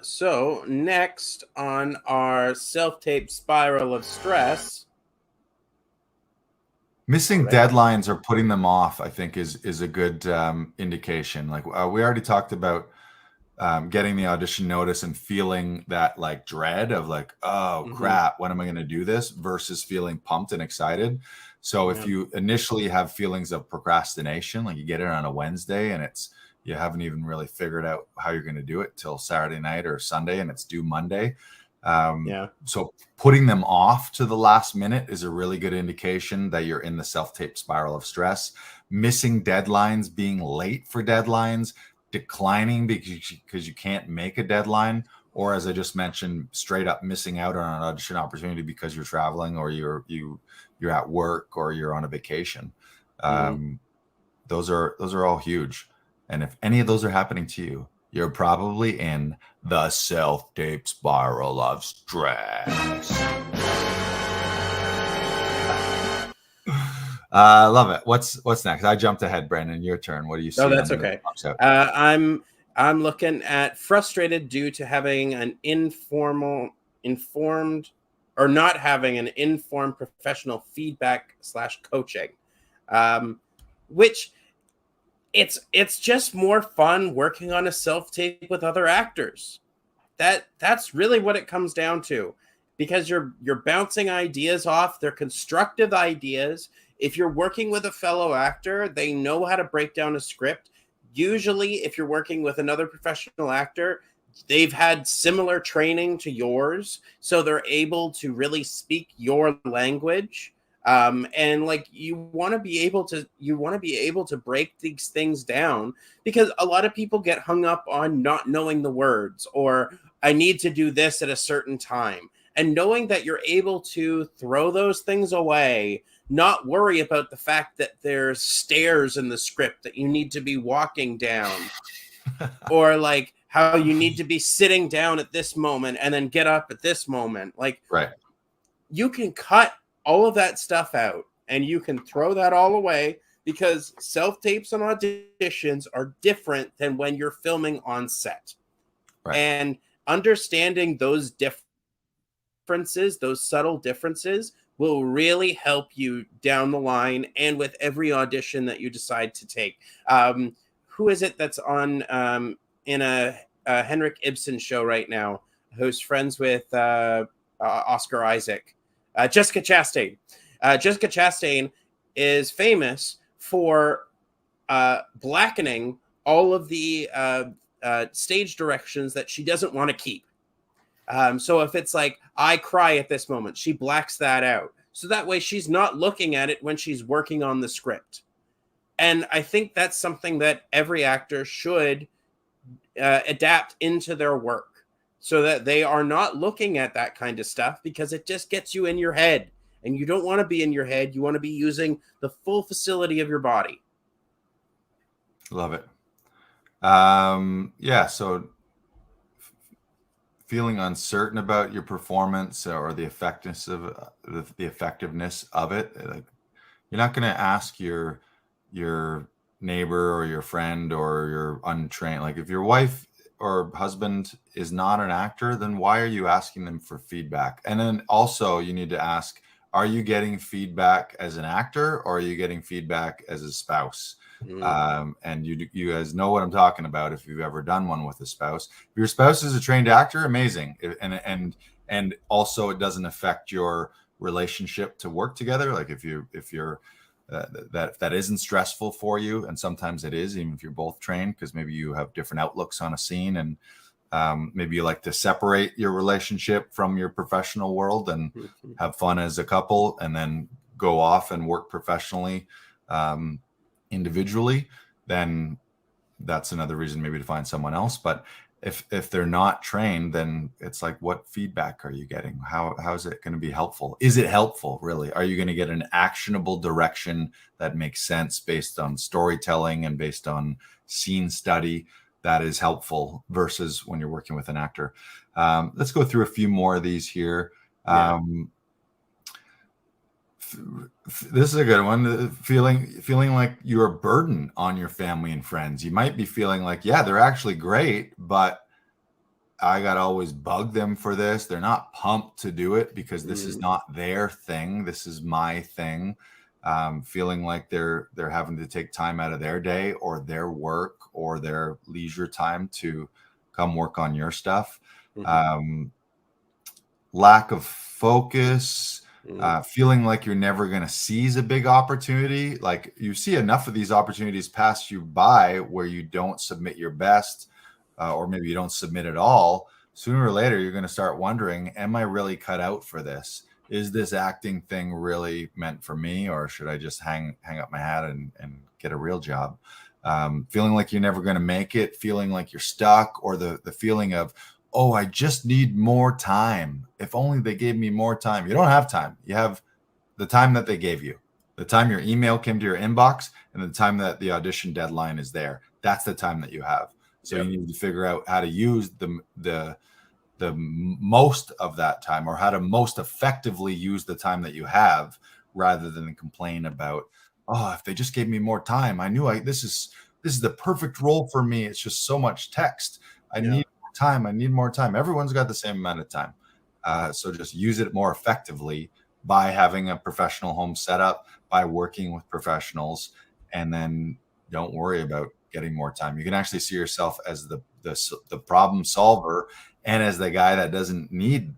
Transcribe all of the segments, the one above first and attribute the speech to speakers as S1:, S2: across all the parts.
S1: So next on our self-tape spiral of stress.
S2: Missing
S1: All right.
S2: deadlines or putting them off, I think, is a good indication. Like we already talked about getting the audition notice and feeling that like dread of like, oh
S1: Mm-hmm.
S2: crap, when am I going to do this? Versus feeling pumped and excited. So if
S1: Yeah.
S2: you initially have feelings of procrastination, like you get it on a Wednesday and you haven't even really figured out how you're going to do it till Saturday night or Sunday and it's due Monday.
S1: Yeah.
S2: So putting them off to the last minute is a really good indication that you're in the self-tape spiral of stress. Missing deadlines, being late for deadlines, declining because you can't make a deadline, or as I just mentioned, straight up missing out on an audition opportunity because you're traveling or you're at work or you're on a vacation.
S1: Mm-hmm.
S2: Those are all huge. And if any of those are happening to you, you're probably in the self-tape spiral of stress. I love it. What's next? I jumped ahead, Brandon. Your turn. What do you
S1: Oh,
S2: see on
S1: that's
S2: the
S1: okay.
S2: pops out?
S1: I'm looking at frustrated due to having an informed, or not having an informed professional feedback / coaching, which it's just more fun working on a self tape with other actors. That's really what it comes down to, because you're bouncing ideas off. They're constructive ideas. If you're working with a fellow actor, they know how to break down a script. Usually if you're working with another professional actor, they've had similar training to yours, so they're able to really speak your language. And like you want to be able to break these things down, because a lot of people get hung up on not knowing the words, or I need to do this at a certain time. And knowing that you're able to throw those things away, not worry about the fact that there's stairs in the script that you need to be walking down, or like how you need to be sitting down at this moment and then get up at this moment. Like,
S2: Right.
S1: you can cut all of that stuff out and you can throw that all away, because self tapes and auditions are different than when you're filming on set.
S2: Right.
S1: And understanding those differences, those subtle differences, will really help you down the line and with every audition that you decide to take. Who is it that's on in a Henrik Ibsen show right now, who's friends with Oscar Isaac? Jessica Chastain. Jessica Chastain is famous for blackening all of the stage directions that she doesn't want to keep. So if it's like, I cry at this moment, she blacks that out. So that way she's not looking at it when she's working on the script. And I think that's something that every actor should adapt into their work, so that they are not looking at that kind of stuff, because it just gets you in your head. And you don't want to be in your head. You want to be using the full facility of your body.
S2: Love it. Yeah. So feeling uncertain about your performance or the effectiveness of it, like, you're not going to ask your neighbor or your friend or your untrained, like if your wife or husband is not an actor, then why are you asking them for feedback? And then also you need to ask, are you getting feedback as an actor, or are you getting feedback as a spouse? And you guys know what I'm talking about if you've ever done one with a spouse. If your spouse is a trained actor, amazing. And also it doesn't affect your relationship to work together. Like if you're that isn't stressful for you, and sometimes it is, even if you're both trained, because maybe you have different outlooks on a scene, and maybe you like to separate your relationship from your professional world and have fun as a couple, and then go off and work professionally individually. Then that's another reason maybe to find someone else. But if they're not trained, then it's like, what feedback are you getting? How is it going to be helpful? Is it helpful, really? Are you going to get an actionable direction that makes sense based on storytelling and based on scene study that is helpful, versus when you're working with an actor? Let's go through a few more of these here.
S1: Yeah.
S2: This is a good one. Feeling like you're a burden on your family and friends. You might be feeling like, yeah, they're actually great, but I got to always bug them for this. They're not pumped to do it because this is not their thing. This is my thing. Feeling like they're having to take time out of their day or their work or their leisure time to come work on your stuff. Lack of focus, feeling like you're never going to seize a big opportunity. Like you see enough of these opportunities pass you by where you don't submit your best, or maybe you don't submit at all. Sooner or later, you're going to start wondering, am I really cut out for this? Is this acting thing really meant for me, or should I just hang up my hat and get a real job? Feeling like you're never going to make it, feeling like you're stuck, or the feeling of, oh, I just need more time. If only they gave me more time. You don't have time. You have the time that they gave you, the time your email came to your inbox, and the time that the audition deadline is there. That's the time that you have. So you need to figure out how to use the most of that time, or how to most effectively use the time that you have, rather than complain about, oh, if they just gave me more time, I knew this is the perfect role for me. It's just so much text. I need more time. I need more time. Everyone's got the same amount of time. So just use it more effectively by having a professional home setup, by working with professionals, and then don't worry about getting more time. You can actually see yourself as the problem solver and as the guy that doesn't need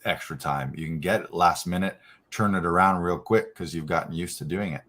S2: extra time. You can get it last minute, turn it around real quick because you've gotten used to doing it.